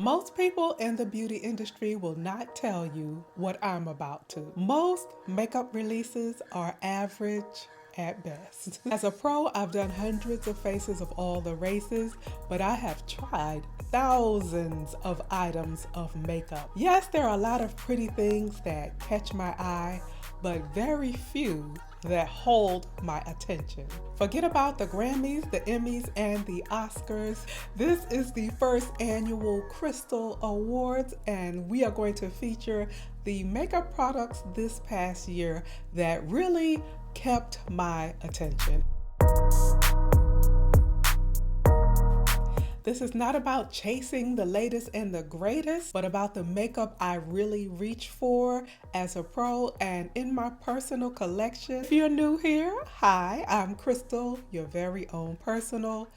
Most people in the beauty industry will not tell you what I'm about to. Most makeup releases are average at best. As a pro, I've done hundreds of faces of all the races, but I have tried thousands of items of makeup. Yes, there are a lot of pretty things that catch my eye, but very few that hold my attention. Forget about the Grammys, the Emmys, and the Oscars. This is the first annual Crystal Awards, and we are going to feature the makeup products this past year that really kept my attention. This is not about chasing the latest and the greatest, but about the makeup I really reach for as a pro and in my personal collection. If you're new here, hi, I'm Crystal, your very own personal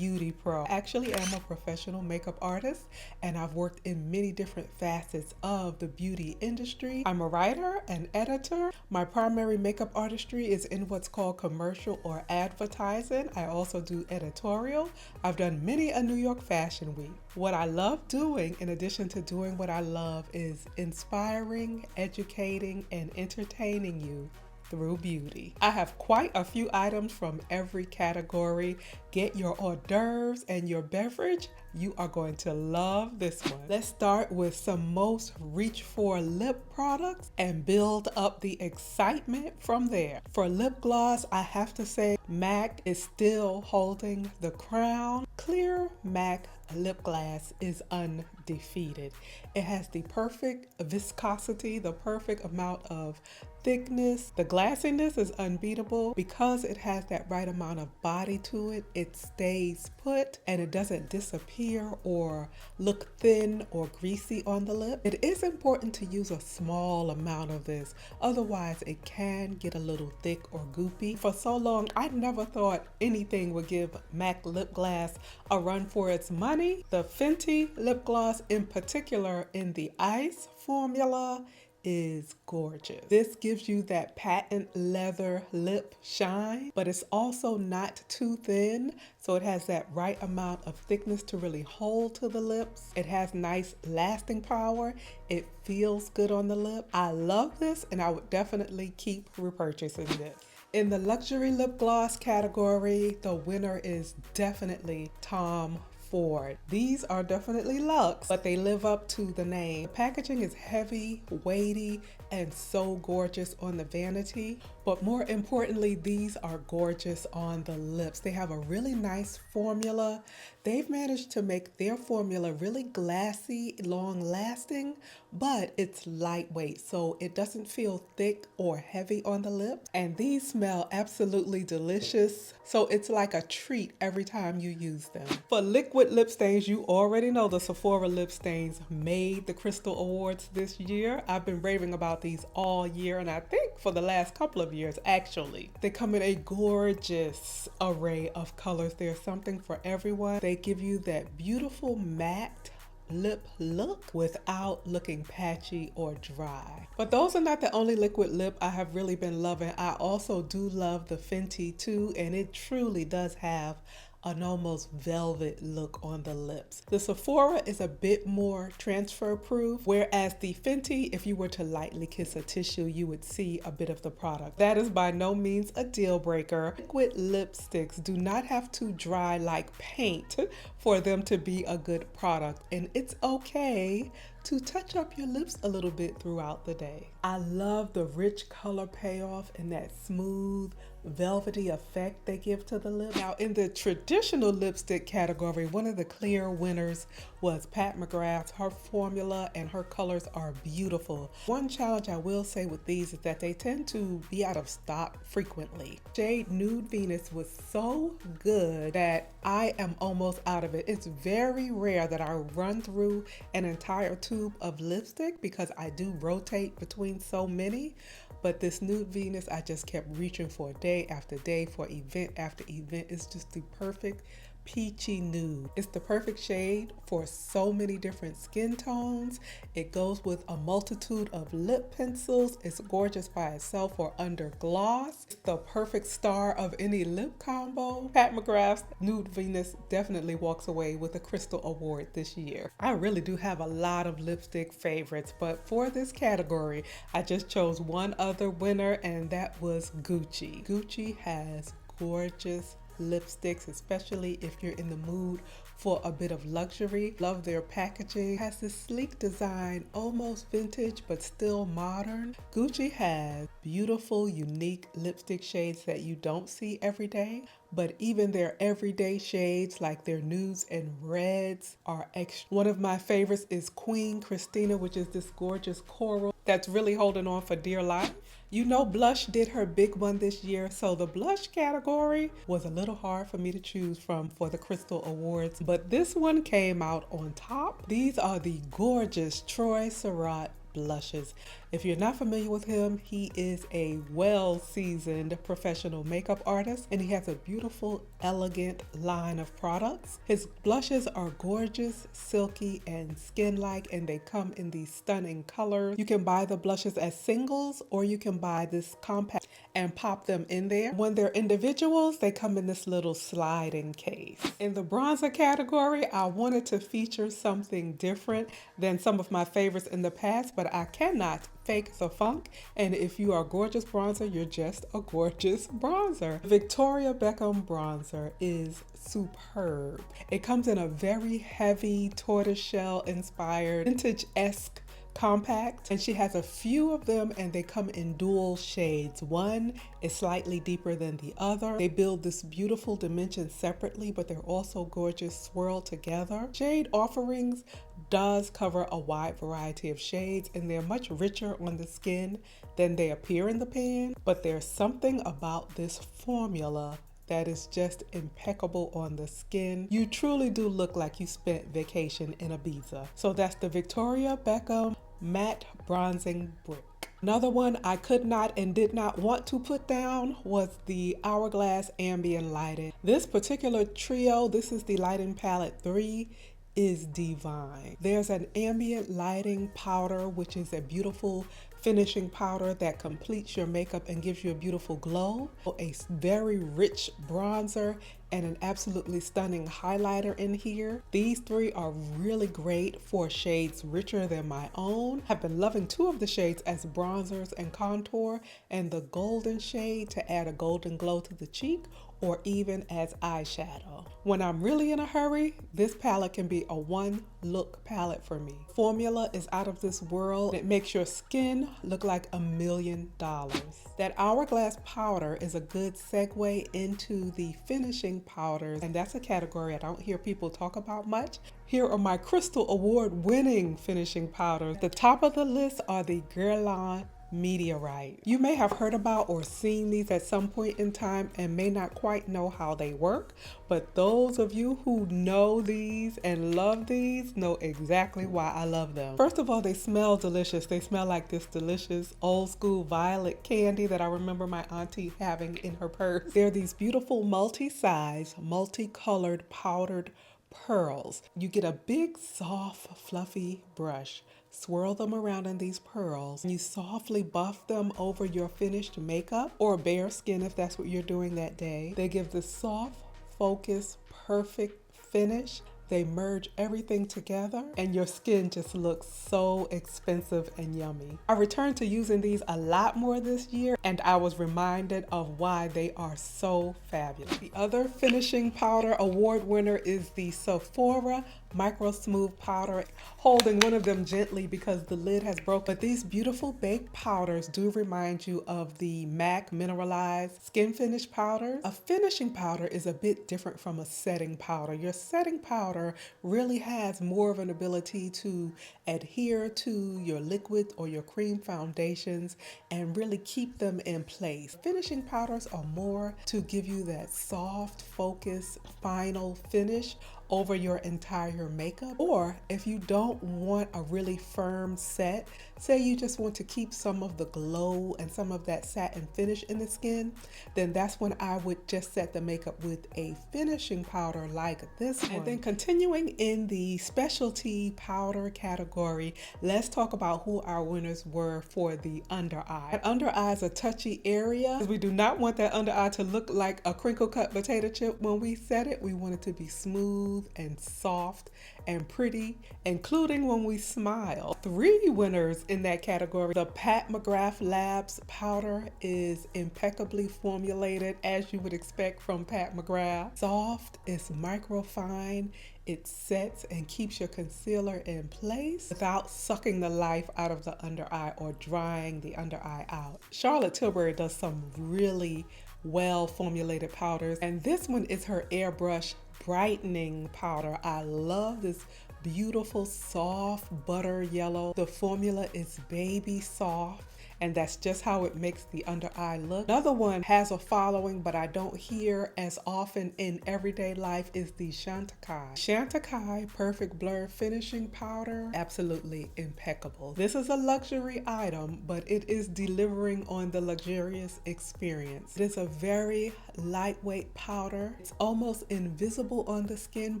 beauty pro. I actually am a professional makeup artist and I've worked in many different facets of the beauty industry. I'm a writer and editor. My primary makeup artistry is in what's called commercial or advertising. I also do editorial. I've done many a New York Fashion Week. What I love doing, in addition to doing what I love, is inspiring, educating, and entertaining you through beauty. I have quite a few items from every category. Get your hors d'oeuvres and your beverage. You are going to love this one. Let's start with some most reach for lip products and build up the excitement from there. For lip gloss, I have to say MAC is still holding the crown. Clear MAC lip gloss is undefeated. It has the perfect viscosity, the perfect amount of thickness. The glassiness is unbeatable. Because it has that right amount of body to it, it stays put and it doesn't disappear or look thin or greasy on the lip. It is important to use a small amount of this, otherwise it can get a little thick or goopy. For so long, I never thought anything would give MAC lip gloss a run for its money. The Fenty lip gloss in particular in the ice formula is gorgeous. This gives you that patent leather lip shine, but it's also not too thin, so it has that right amount of thickness to really hold to the lips. It has nice lasting power. It feels good on the lip. I love this and I would definitely keep repurchasing this. In the luxury lip gloss category, the winner is definitely Tom Ford. These are definitely luxe, but they live up to the name. The packaging is heavy, weighty, and so gorgeous on the vanity, but more importantly, these are gorgeous on the lips. They have a really nice formula. They've managed to make their formula really glassy, long-lasting, but it's lightweight, so it doesn't feel thick or heavy on the lip. And these smell absolutely delicious, so it's like a treat every time you use them. For liquid lip stains, you already know the Sephora lip stains made the Crystal Awards this year. I've been raving about these all year, and I think for the last couple of years actually. They come in a gorgeous array of colors. There's something for everyone. They give you that beautiful matte lip look without looking patchy or dry. But those are not the only liquid lip I have really been loving. I also do love the Fenty too, and it truly does have an almost velvet look on the lips. The Sephora is a bit more transfer proof, whereas the Fenty, if you were to lightly kiss a tissue, you would see a bit of the product. That is by no means a deal breaker. Liquid lipsticks do not have to dry like paint for them to be a good product, and it's okay to touch up your lips a little bit throughout the day. I love the rich color payoff and that smooth, velvety effect they give to the lip. Now, in the traditional lipstick category, one of the clear winners was Pat McGrath's. Her formula and her colors are beautiful. One challenge I will say with these is that they tend to be out of stock frequently. Shade Nude Venus was so good that I am almost out of it. It's very rare that I run through an entire tube of lipstick because I do rotate between so many. But this Nude Venus, I just kept reaching for day after day, for event after event. It's just the perfect Peachy Nude. It's the perfect shade for so many different skin tones. It goes with a multitude of lip pencils. It's gorgeous by itself or under gloss. It's the perfect star of any lip combo. Pat McGrath's Nude Venus definitely walks away with a Crystal Award this year. I really do have a lot of lipstick favorites, but for this category, I just chose one other winner, and that was Gucci. Gucci has gorgeous lipsticks, especially if you're in the mood for a bit of luxury. Love their packaging. It has this sleek design, almost vintage but still modern. Gucci has beautiful, unique lipstick shades that you don't see every day, but even their everyday shades like their nudes and reds are extra. One of my favorites is Queen Christina, which is this gorgeous coral that's really holding on for dear life. You know, blush did her big one this year, so the blush category was a little hard for me to choose from for the Crystal Awards, but this one came out on top. These are the gorgeous Troy Sirotte blushes. If you're not familiar with him, he is a well-seasoned professional makeup artist, and he has a beautiful, elegant line of products. His blushes are gorgeous, silky, and skin-like, and they come in these stunning colors. You can buy the blushes as singles, or you can buy this compact and pop them in there. When they're individuals, they come in this little sliding case. In the bronzer category, I wanted to feature something different than some of my favorites in the past, but I cannot fake the funk, and if you are a gorgeous bronzer, you're just a gorgeous bronzer. Victoria Beckham bronzer is superb. It comes in a very heavy tortoiseshell inspired vintage-esque compact, and she has a few of them, and they come in dual shades. One is slightly deeper than the other. They build this beautiful dimension separately, but they're also gorgeous swirled together. Shade offerings does cover a wide variety of shades, and they're much richer on the skin than they appear in the pan, but there's something about this formula that is just impeccable on the skin. You truly do look like you spent vacation in Ibiza. So that's the Victoria Beckham Matte Bronzing Brick. Another one I could not and did not want to put down was the Hourglass Ambient Lighting. This particular trio, this is the lighting palette 3, is divine. There's an ambient lighting powder, which is a beautiful finishing powder that completes your makeup and gives you a beautiful glow, a very rich bronzer, and an absolutely stunning highlighter in here. These three are really great for shades richer than my own. I've been loving two of the shades as bronzers and contour, and the golden shade to add a golden glow to the cheek, or even as eyeshadow. When I'm really in a hurry, this palette can be a one-look palette for me. Formula is out of this world. It makes your skin look like $1 million. That Hourglass powder is a good segue into the finishing powders, and that's a category I don't hear people talk about much. Here are my Crystal Award-winning finishing powders. The top of the list are the Guerlain Meteorite. You may have heard about or seen these at some point in time and may not quite know how they work, but those of you who know these and love these know exactly why I love them. First of all, they smell delicious. They smell like this delicious old school violet candy that I remember my auntie having in her purse. They're these beautiful multi-size, multicolored powdered pearls. You get a big, soft, fluffy brush, swirl them around in these pearls, and you softly buff them over your finished makeup or bare skin if that's what you're doing that day. They give this soft, focused, perfect finish. They merge everything together and your skin just looks so expensive and yummy. I returned to using these a lot more this year, and I was reminded of why they are so fabulous. The other finishing powder award winner is the Sephora Micro Smooth Powder. Holding one of them gently because the lid has broke, but these beautiful baked powders do remind you of the MAC Mineralized Skin Finish Powder. A finishing powder is a bit different from a setting powder. Your setting powder really has more of an ability to adhere to your liquid or your cream foundations and really keep them in place. Finishing powders are more to give you that soft, focused, final finish over your entire makeup. Or if you don't want a really firm set, say you just want to keep some of the glow and some of that satin finish in the skin, then that's when I would just set the makeup with a finishing powder like this one. And then continuing in the specialty powder category, let's talk about who our winners were for the under eye. That under eye is a touchy area. We do not want that under eye to look like a crinkle cut potato chip when we set it. We want it to be smooth and soft and pretty, including when we smile. 3 winners in that category. The Pat McGrath Labs powder is impeccably formulated, as you would expect from Pat McGrath. Soft, it's microfine, it sets and keeps your concealer in place without sucking the life out of the under eye or drying the under eye out. Charlotte Tilbury does some really well formulated powders, and this one is her airbrush brightening powder. I love this beautiful soft butter yellow. The formula is baby soft, and that's just how it makes the under eye look. Another one has a following, but I don't hear as often in everyday life, is the Chantecaille. Chantecaille Perfect Blur Finishing Powder, absolutely impeccable. This is a luxury item, but it is delivering on the luxurious experience. It is a very lightweight powder. It's almost invisible on the skin,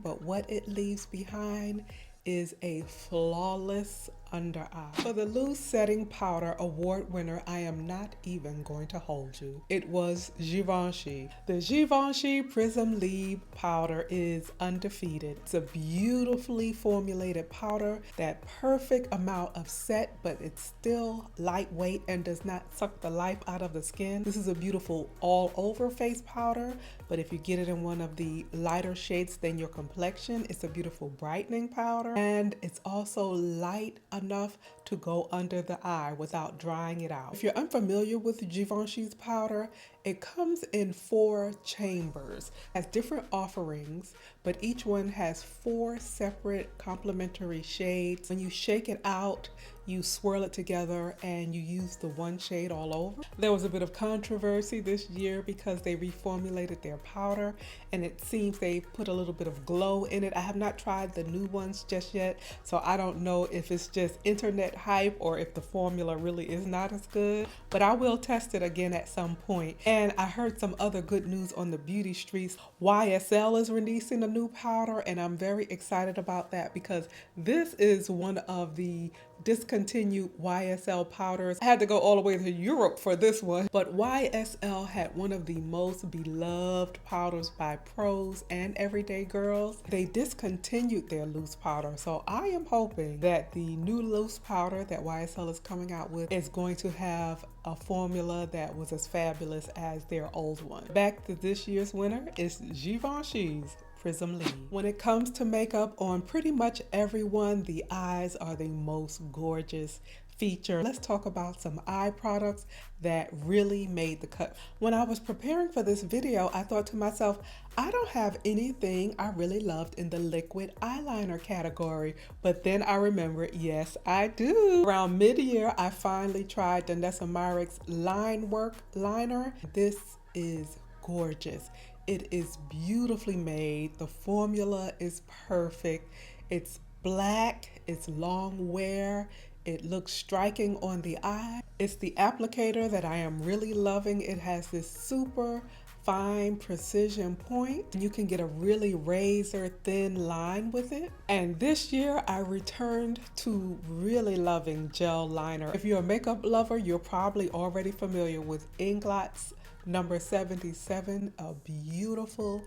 but what it leaves behind is a flawless under eye. For the loose setting powder award winner, I am not even going to hold you. It was Givenchy. The Givenchy Prism Leave powder is undefeated. It's a beautifully formulated powder, that perfect amount of set, but it's still lightweight and does not suck the life out of the skin. This is a beautiful all over face powder, but if you get it in one of the lighter shades than your complexion, it's a beautiful brightening powder, and it's also light enough to go under the eye without drying it out. If you're unfamiliar with Givenchy's powder, it comes in 4 chambers, has different offerings, but each one has 4 separate complementary shades. When you shake it out, you swirl it together and you use the one shade all over. There was a bit of controversy this year because they reformulated their powder, and it seems they put a little bit of glow in it. I have not tried the new ones just yet, so I don't know if it's just internet hype or if the formula really is not as good, but I will test it again at some point. And I heard some other good news on the beauty streets. YSL is releasing a new powder, and I'm very excited about that because this is one of the discontinued YSL powders. I had to go all the way to Europe for this one, but YSL had one of the most beloved powders by pros and everyday girls. They discontinued their loose powder, so I am hoping that the new loose powder that YSL is coming out with is going to have a formula that was as fabulous as their old one. Back to this year's winner is Givenchy's Prism Leave. When it comes to makeup on pretty much everyone, the eyes are the most gorgeous feature. Let's talk about some eye products that really made the cut. When I was preparing for this video, I thought to myself, I don't have anything I really loved in the liquid eyeliner category, but then I remembered, yes, I do. Around mid-year, I finally tried Danessa Myricks Line Work Liner. This is gorgeous. It is beautifully made. The formula is perfect. It's black, it's long wear, it looks striking on the eye. It's the applicator that I am really loving. It has this super fine precision point. You can get a really razor thin line with it. And this year I returned to really loving gel liner. If you're a makeup lover, you're probably already familiar with Inglot's number 77, a beautiful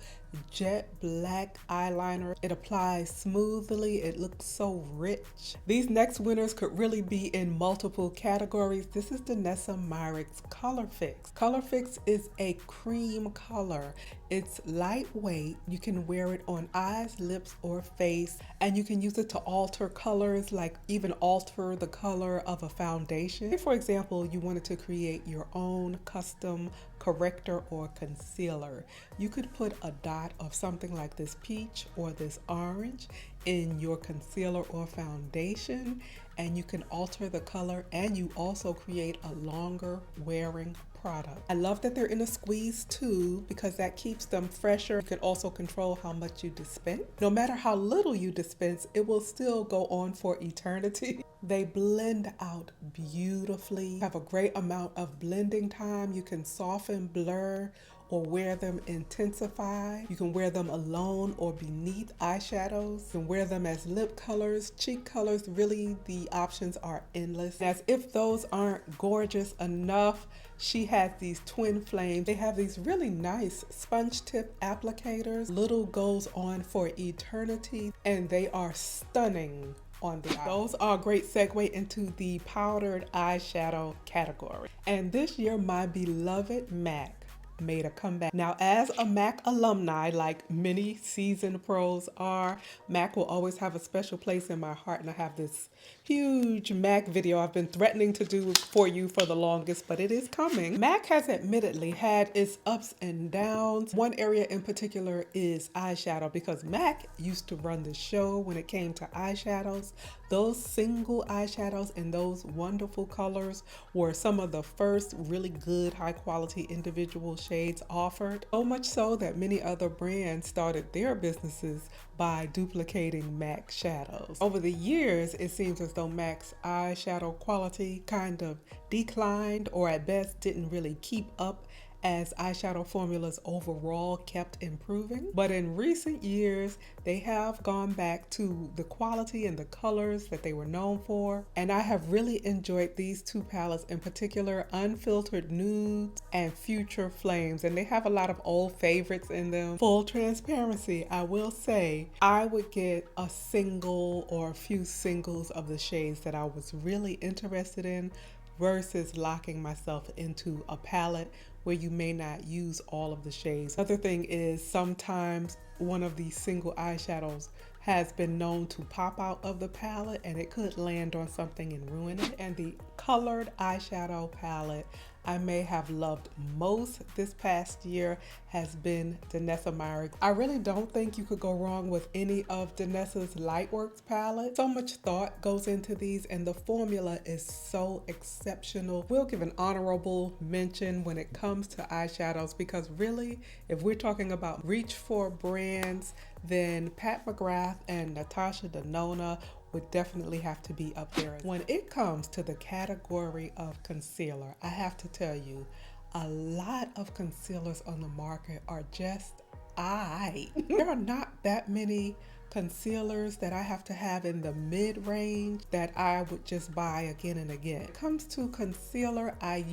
jet black eyeliner. It applies smoothly. It looks so rich. These next winners could really be in multiple categories. This is Danessa Myricks Color Fix. Color Fix is a cream color. It's lightweight. You can wear it on eyes, lips, or face, and you can use it to alter colors, like even alter the color of a foundation. If, for example, you wanted to create your own custom corrector or concealer, you could put a dot of something like this peach or this orange in your concealer or foundation, and you can alter the color, and you also create a longer wearing product. I love that they're in a squeeze too, because that keeps them fresher. You can also control how much you dispense. No matter how little you dispense, it will still go on for eternity. They blend out beautifully, have a great amount of blending time. You can soften, blur, or wear them intensified. You can wear them alone or beneath eyeshadows. You can wear them as lip colors, cheek colors. Really, the options are endless. As if those aren't gorgeous enough, she has these twin flames. They have these really nice sponge tip applicators. Little goes on for eternity, and they are stunning on the eye. Those are a great segue into the powdered eyeshadow category. And this year, my beloved MAC made a comeback. Now, as a MAC alumni, like many seasoned pros are, MAC will always have a special place in my heart, and I have this huge MAC video I've been threatening to do for you for the longest, but it is coming. MAC has admittedly had its ups and downs. One area in particular is eyeshadow, because MAC used to run the show when it came to eyeshadows. Those single eyeshadows in those wonderful colors were some of the first really good, high quality individual shades offered. So much so that many other brands started their businesses by duplicating MAC shadows. Over the years, it seems as though MAC's eyeshadow quality kind of declined, or at best didn't really keep up as eyeshadow formulas overall kept improving. But in recent years, they have gone back to the quality and the colors that they were known for. And I have really enjoyed these two palettes, in particular, Unfiltered Nudes and Future Flames. And they have a lot of old favorites in them. Full transparency, I will say, I would get a single or a few singles of the shades that I was really interested in, versus locking myself into a palette where you may not use all of the shades. Other thing is, sometimes one of these single eyeshadows has been known to pop out of the palette, and it could land on something and ruin it. And the colored eyeshadow palette I may have loved most this past year has been Danessa Myricks. I really don't think you could go wrong with any of Danessa's Lightworks palette. So much thought goes into these, and the formula is so exceptional. We'll give an honorable mention when it comes to eyeshadows, because really, if we're talking about reach for brands, then Pat McGrath and Natasha Denona would definitely have to be up there. When it comes to the category of concealer, I have to tell you, a lot of concealers on the market are just there are not that many concealers that I have to have in the mid-range that I would just buy again and again. When it comes to concealer, I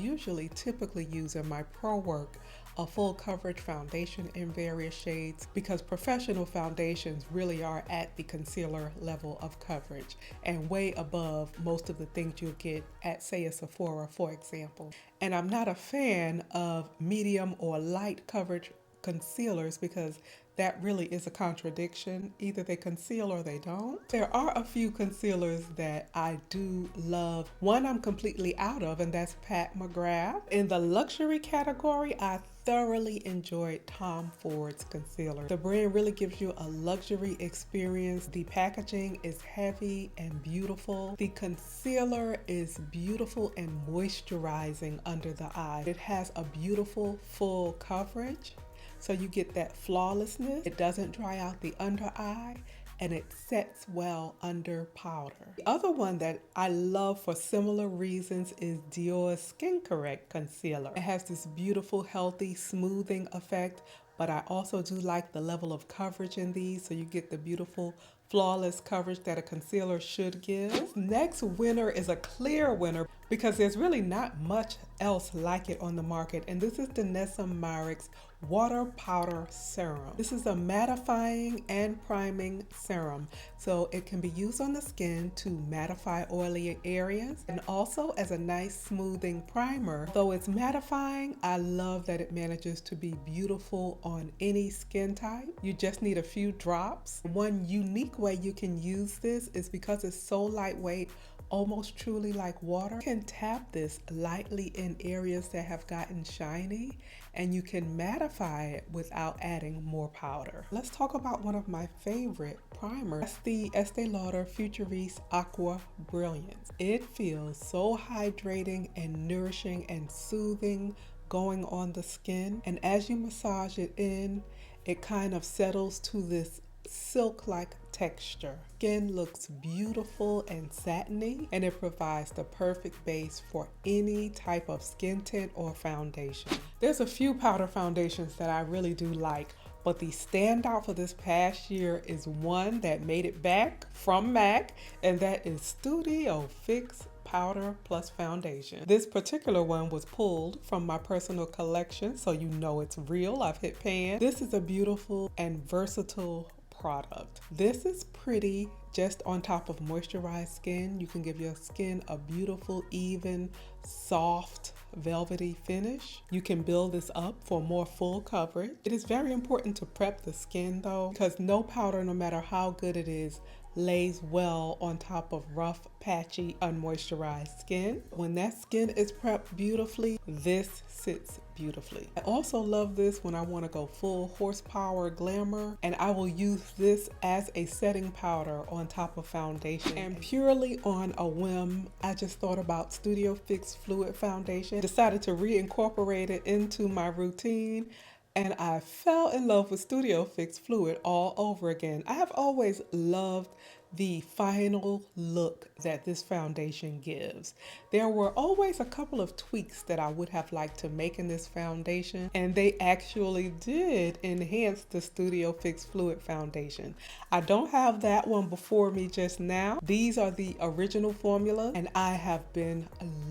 typically use in my pro work a full coverage foundation in various shades, because professional foundations really are at the concealer level of coverage and way above most of the things you'll get at, say, a Sephora, for example. And I'm not a fan of medium or light coverage concealers, because that really is a contradiction. Either they conceal or they don't. There are a few concealers that I do love. One I'm completely out of, and that's Pat McGrath. In the luxury category, I thoroughly enjoyed Tom Ford's concealer. The brand really gives you a luxury experience. The packaging is heavy and beautiful. The concealer is beautiful and moisturizing under the eye. It has a beautiful full coverage, so you get that flawlessness. It doesn't dry out the under eye, and it sets well under powder. The other one that I love for similar reasons is Dior's Skin Correct Concealer. It has this beautiful, healthy, smoothing effect, but I also do like the level of coverage in these, so you get the beautiful, flawless coverage that a concealer should give. This next winner is a clear winner, because there's really not much else like it on the market, and this is Danessa Myricks Water Powder Serum. This is a mattifying and priming serum, so it can be used on the skin to mattify oily areas, and also as a nice smoothing primer. Though it's mattifying, I love that it manages to be beautiful on any skin type. You just need a few drops. One unique way you can use this is because it's so lightweight, almost truly like water. You can tap this lightly in areas that have gotten shiny, and you can mattify it without adding more powder. Let's talk about one of my favorite primers. That's the Estee Lauder Futuriste Aqua Brilliance. It feels so hydrating and nourishing and soothing going on the skin, and as you massage it in, it kind of settles to this silk-like texture. Skin looks beautiful and satiny, and it provides the perfect base for any type of skin tint or foundation. There's a few powder foundations that I really do like, but the standout for this past year is one that made it back from MAC, and that is Studio Fix Powder Plus Foundation. This particular one was pulled from my personal collection, so you know it's real. I've hit pan. This is a beautiful and versatile product. This is pretty just on top of moisturized skin. You can give your skin a beautiful, even, soft, velvety finish. You can build this up for more full coverage. It is very important to prep the skin though, because no powder, no matter how good it is, lays well on top of rough, patchy, unmoisturized skin. When that skin is prepped beautifully, this sits beautifully. I also love this when I want to go full horsepower glamour, and I will use this as a setting powder on top of foundation. And purely on a whim, I just thought about Studio Fix Fluid Foundation, decided to reincorporate it into my routine, and I fell in love with Studio Fix Fluid all over again. I have always loved the final look that this foundation gives. There were always a couple of tweaks that I would have liked to make in this foundation, and they actually did enhance the Studio Fix Fluid Foundation. I don't have that one before me just now. These are the original formula, and I have been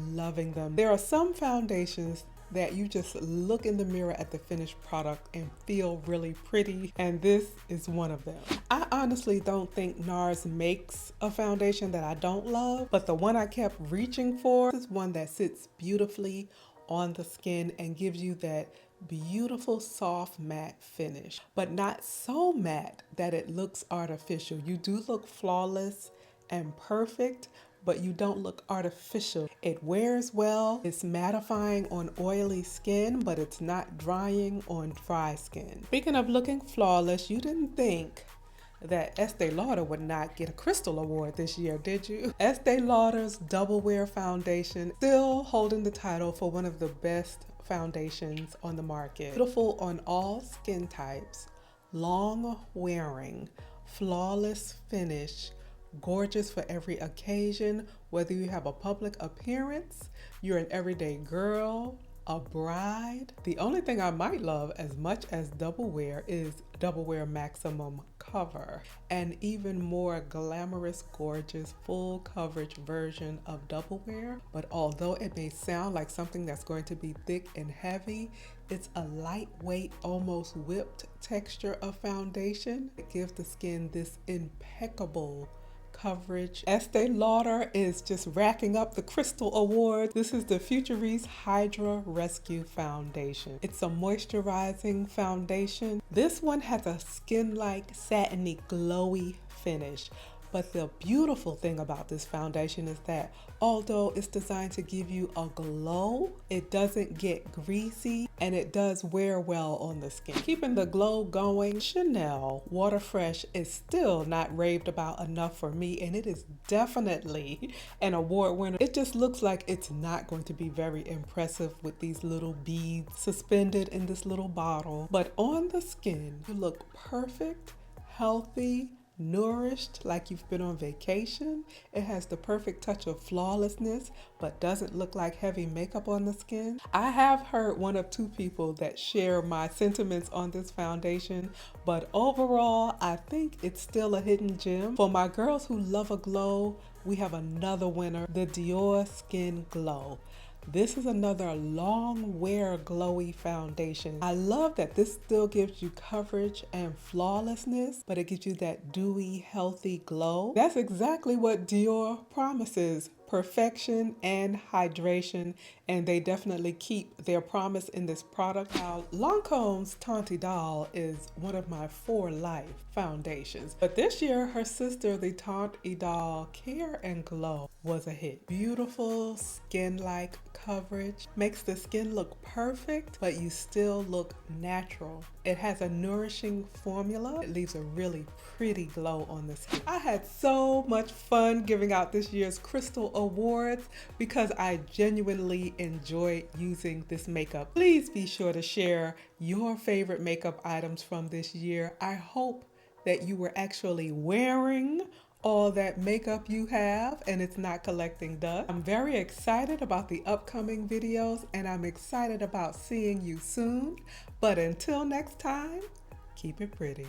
loving them. There are some foundations that you just look in the mirror at the finished product and feel really pretty, and this is one of them. I honestly don't think NARS makes a foundation that I don't love, but the one I kept reaching for is one that sits beautifully on the skin and gives you that beautiful soft matte finish, but not so matte that it looks artificial. You do look flawless and perfect, but you don't look artificial. It wears well, it's mattifying on oily skin, but it's not drying on dry skin. Speaking of looking flawless, you didn't think that Estee Lauder would not get a Crystal Award this year, did you? Estee Lauder's Double Wear Foundation still holding the title for one of the best foundations on the market. Beautiful on all skin types, long wearing, flawless finish, gorgeous for every occasion, whether you have a public appearance, you're an everyday girl, a bride. The only thing I might love as much as Double Wear is Double Wear Maximum Cover, an even more glamorous, gorgeous, full coverage version of Double Wear. But although it may sound like something that's going to be thick and heavy, it's a lightweight, almost whipped texture of foundation. It gives the skin this impeccable coverage. Estee Lauder is just racking up the Crystal Award. This is the Futuriste Hydra Rescue Foundation. It's a moisturizing foundation. This one has a skin-like, satiny, glowy finish. But the beautiful thing about this foundation is that although it's designed to give you a glow, it doesn't get greasy and it does wear well on the skin. Keeping the glow going, Chanel Water Fresh is still not raved about enough for me, and it is definitely an award winner. It just looks like it's not going to be very impressive with these little beads suspended in this little bottle. But on the skin, you look perfect, healthy, nourished, like you've been on vacation. It has the perfect touch of flawlessness, but doesn't look like heavy makeup on the skin. I have heard one of two people that share my sentiments on this foundation, but overall, I think it's still a hidden gem. For my girls who love a glow, we have another winner, the Dior Skin Glow. This is another long wear glowy foundation. I love that this still gives you coverage and flawlessness, but it gives you that dewy, healthy glow. That's exactly what Dior promises. perfection and hydration, and they definitely keep their promise in this product. Now, Lancome's Tante Doll is one of my for life foundations, but this year her sister, the Tante Doll Care and Glow, was a hit. Beautiful skin-like coverage, makes the skin look perfect, but you still look natural. It has a nourishing formula. It leaves a really pretty glow on the skin. I had so much fun giving out this year's Crystal Awards because I genuinely enjoy using this makeup. Please be sure to share your favorite makeup items from this year. I hope that you were actually wearing all that makeup you have and it's not collecting dust. I'm very excited about the upcoming videos and I'm excited about seeing you soon. But until next time, keep it pretty.